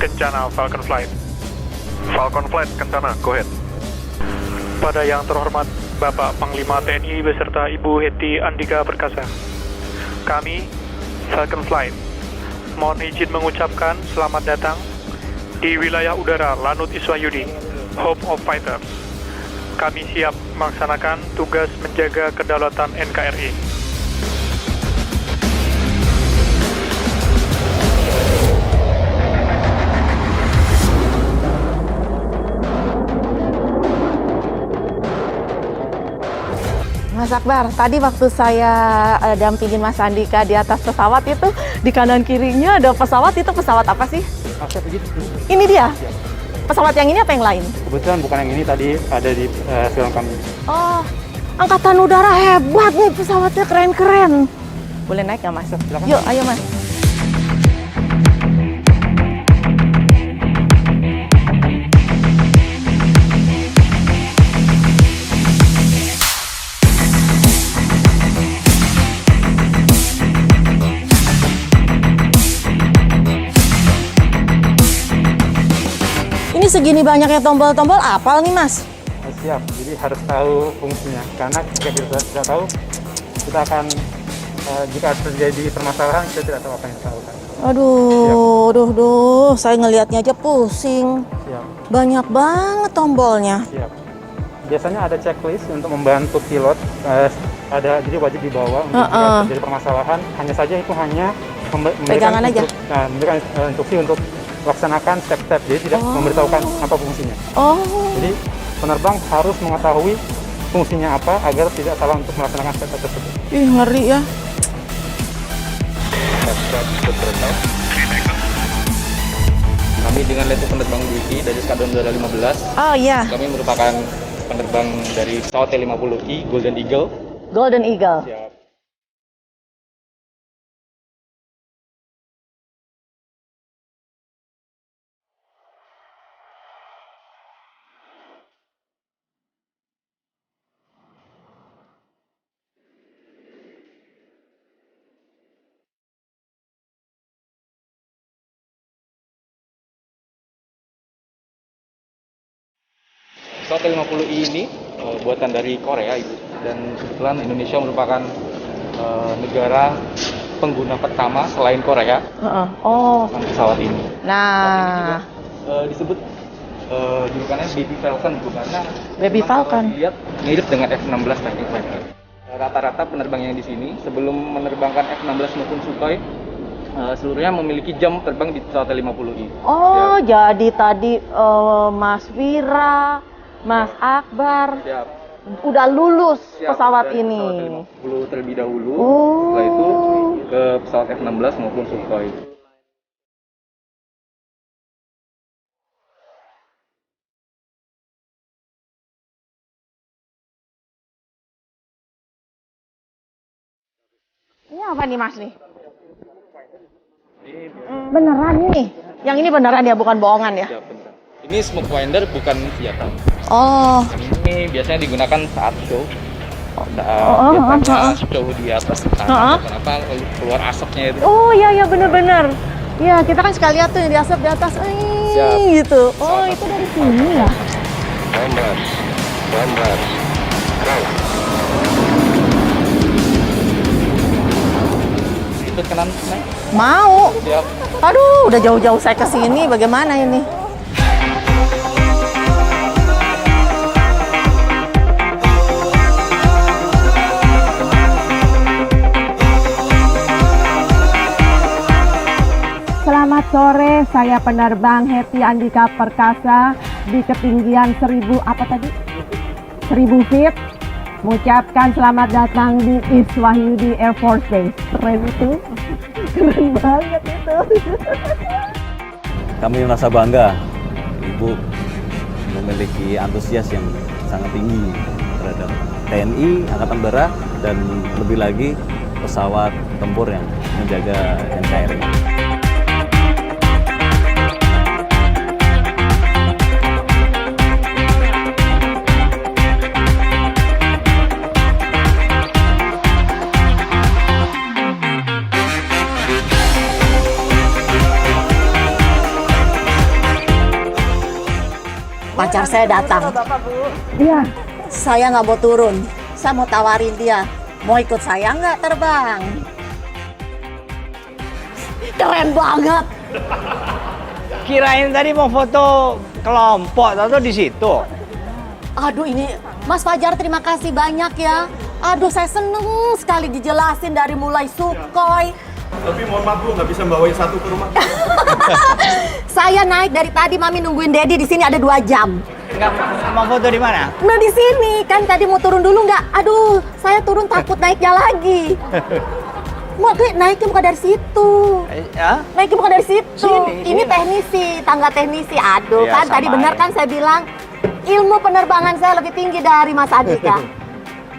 Kencana Falcon Flight. Falcon Flight Kencana, go ahead. Pada yang terhormat Bapak Panglima TNI beserta Ibu Hetty Andika Perkasa, kami Falcon Flight mohon izin mengucapkan selamat datang di wilayah udara Lanut Iswayudi, Home of Fighters. Kami siap melaksanakan tugas menjaga kedaulatan NKRI. Mas Akbar, tadi waktu saya dampingin Mas Andika di atas pesawat itu, di kanan kirinya ada pesawat, itu pesawat apa sih? Ini dia? Pesawat yang ini apa yang lain? Kebetulan bukan yang ini, tadi ada di film kami. Oh, Angkatan udara hebat nih, pesawatnya keren-keren. Boleh naik nggak Mas? Silakan. Yuk, ayo Mas. Ini segini banyaknya tombol-tombol, apal nih Mas? Siap, jadi harus tahu fungsinya. Karena jika kita tidak tahu, kita akan jika terjadi permasalahan, kita tidak tahu apa yang kita lakukan. Aduh, saya ngelihatnya aja pusing. Siap. Banyak banget tombolnya. Siap. Biasanya ada checklist untuk membantu pilot. Jadi wajib dibawa untuk jika terjadi permasalahan. Hanya saja itu hanya pegangan aja. Memberikan instruksi untuk laksanakan step-step. Jadi tidak memberitahukan apa fungsinya. Jadi penerbang harus mengetahui fungsinya apa agar tidak salah untuk melaksanakan step tersebut. Ih, ngeri ya. Kami dengan Letu Penerbang Dwiki dari Skadron Udara 15. Oh iya. Kami merupakan penerbang dari pesawat T-50I Golden Eagle. Golden Eagle. Siap. Pesawat T-50I ini buatan dari Korea, Ibu. Dan kebetulan Indonesia merupakan negara pengguna pertama selain Korea pesawat ini. Nah, disebut julukannya Baby Falcon, Bu, karena Baby Falcon lihat mirip dengan F-16 tekniknya. Rata-rata penerbang yang di sini sebelum menerbangkan F-16 maupun Sukhoi seluruhnya memiliki jam terbang di pesawat T-50I. Jadi tadi Mas Wira, Mas Akbar udah lulus pesawat ini. Pesawat terlebih dahulu, setelah itu ke pesawat F-16 maupun Sukhoi. Ini apa nih Mas nih? Beneran nih? Yang ini beneran ya, bukan bohongan ya? Ini smoke winder, bukan senjata. Ini biasanya digunakan saat show. Biasanya show di atas tanah, kenapa keluar asapnya itu. Iya bener-bener. Ya, kita kan sekali lihat tuh yang di asap di atas, gitu. Itu dari sini ya? Gambar. Ikut kanan, naik? Mau. Siap. Aduh, udah jauh-jauh saya ke sini, bagaimana ini? Selamat sore, saya penerbang Hetty Andika Perkasa di ketinggian 1000 feet. Mengucapkan selamat datang di East Wahyudi Air Force Base. Keren itu, keren banget itu. Kami merasa bangga, Ibu memiliki antusias yang sangat tinggi terhadap TNI, Angkatan Udara, dan lebih lagi pesawat tempur yang menjaga NKRI. Pacar saya datang. Iya. Saya nggak mau turun. Saya mau tawarin dia. Mau ikut saya nggak terbang? Keren banget. Kirain tadi mau foto kelompok atau di situ. Aduh, ini Mas Fajar, terima kasih banyak ya. Aduh, saya seneng sekali dijelasin dari mulai Sukhoi. Tapi mohon maaf Bu, nggak bisa bawain satu ke rumah. Saya naik dari tadi, Mami nungguin Dedi di sini ada 2 jam. Nggak mau foto di mana? Nah di sini kan tadi mau turun dulu nggak? Aduh, saya turun takut naiknya lagi. Naiknya bukan dari situ. Naiknya bukan dari situ. Ini teknisi, tangga teknisi. Aduh, kan tadi benar kan saya bilang ilmu penerbangan saya lebih tinggi dari Mas Andika.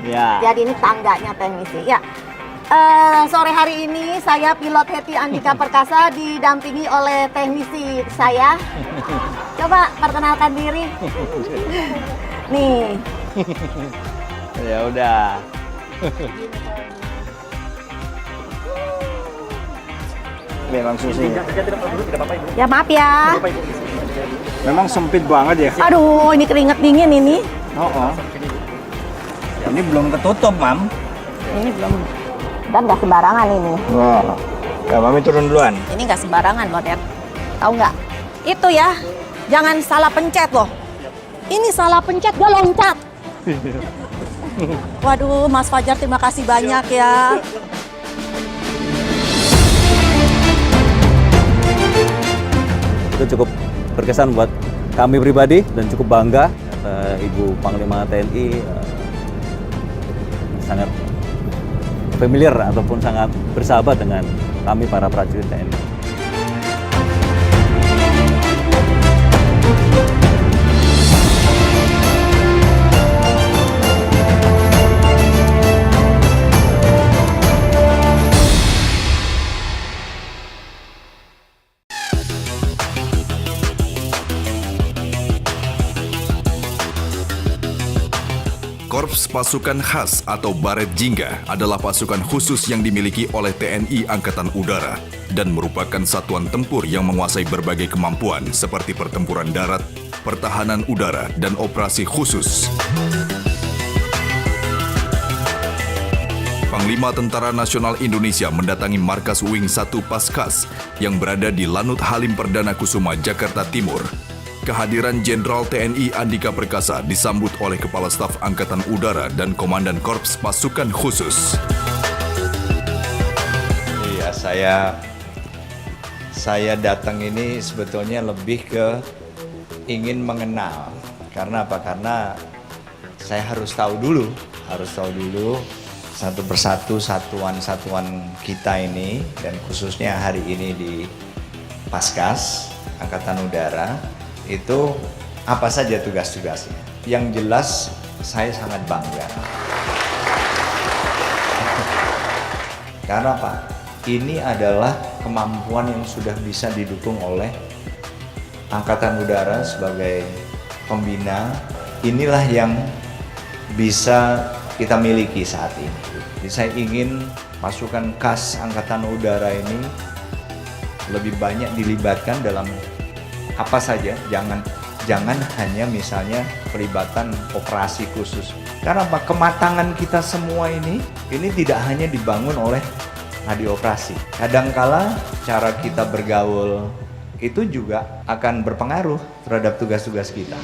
Ya. Jadi ini tangganya teknisi. Ya. Sore hari ini saya pilot Hetty Andika Perkasa didampingi oleh teknisi saya. Coba perkenalkan diri. Nih. Ya udah. Memang susah. Ya maaf ya. Memang sempit banget ya. Aduh, ini keringet dingin ini. Oh. Ini belum ketutup, Mam. Ini belum. Dan nggak sembarangan ini. Wah. Ya, Mami turun duluan. Ini nggak sembarangan loh, Dad. Tahu nggak? Itu ya, jangan salah pencet loh. Ini salah pencet, dia loncat. Waduh, Mas Fajar terima kasih banyak ya. Itu cukup berkesan buat kami pribadi dan cukup bangga. Ibu Panglima TNI sangat familiar ataupun sangat bersahabat dengan kami para prajurit TNI. Korps Pasukan Khas atau Baret Jingga adalah pasukan khusus yang dimiliki oleh TNI Angkatan Udara dan merupakan satuan tempur yang menguasai berbagai kemampuan seperti pertempuran darat, pertahanan udara, dan operasi khusus. Panglima Tentara Nasional Indonesia mendatangi markas Wing 1 Paskas yang berada di Lanut Halim Perdana Kusuma, Jakarta Timur. Kehadiran Jenderal TNI Andika Perkasa disambut oleh Kepala Staf Angkatan Udara dan Komandan Korps Pasukan Khusus. Iya, saya datang ini sebetulnya lebih ke ingin mengenal. Karena apa? Karena saya harus tahu dulu satu persatu satuan-satuan kita ini, dan khususnya hari ini di Paskas Angkatan Udara itu apa saja tugas-tugasnya. Yang jelas saya sangat bangga. Karena apa? Ini adalah kemampuan yang sudah bisa didukung oleh Angkatan Udara sebagai pembina. Inilah yang bisa kita miliki saat ini. Jadi saya ingin pasukan khas Angkatan Udara ini lebih banyak dilibatkan dalam apa saja, jangan hanya misalnya pelibatan operasi khusus. Karena apa? Kematangan kita semua ini tidak hanya dibangun oleh nadi operasi. Kadangkala cara kita bergaul itu juga akan berpengaruh terhadap tugas-tugas kita.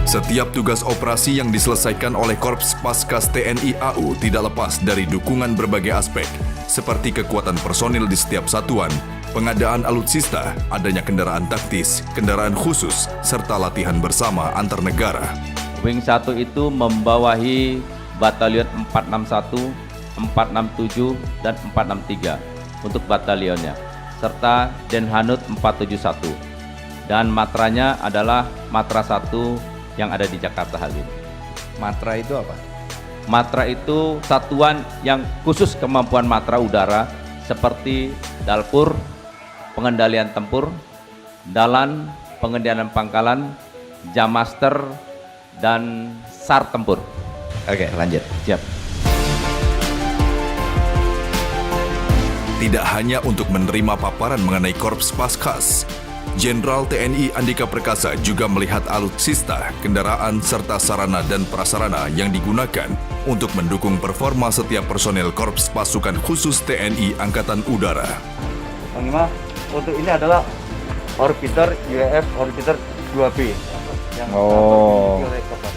Setiap tugas operasi yang diselesaikan oleh Korps Paskas TNI AU tidak lepas dari dukungan berbagai aspek, seperti kekuatan personil di setiap satuan, pengadaan alutsista, adanya kendaraan taktis, kendaraan khusus, serta latihan bersama antar negara. Wing 1 itu membawahi Batalion 461, 467, dan 463 untuk batalionnya, serta Denhanut 471. Dan matranya adalah Matra 1 yang ada di Jakarta Halim. Matra itu apa? Matra itu satuan yang khusus kemampuan matra udara seperti Dalpur, pengendalian tempur, Dalan, pengendalian pangkalan, Jamaster, dan SAR tempur. Oke, lanjut. Siap. Tidak hanya untuk menerima paparan mengenai Korps Paskas, Jenderal TNI Andika Perkasa juga melihat alutsista, kendaraan, serta sarana dan prasarana yang digunakan untuk mendukung performa setiap personel Korps Pasukan Khusus TNI Angkatan Udara. Panglima, untuk ini adalah orbiter UAF Orbiter 2B yang oleh Korps.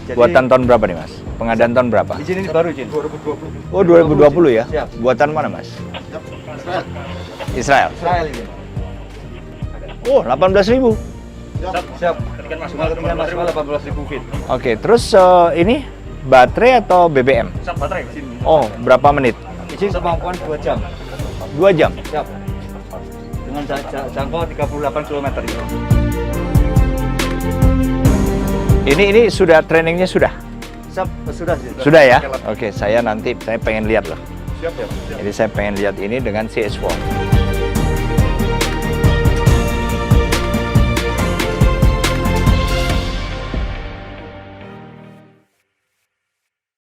Jadi, buatan tahun berapa nih Mas? Pengadaan tahun berapa? Izin ini baru izin 2020. Oh 2020 ya? Siap. Buatan mana Mas? Israel. Israel ini. Oh 18.000. Siap. Ketinggian maksimal 18.000 feet. Oke, terus ini baterai atau BBM? Baterai sini. Oh, berapa menit? Izin kemampuan 2 jam. 2 jam? Siap. Dengan jangkau 38 km itu. Ini sudah trainingnya sudah? Sudah sih. Sudah ya? Oke, saya pengen lihat loh. Siap ya. Jadi saya pengen lihat ini dengan CS4.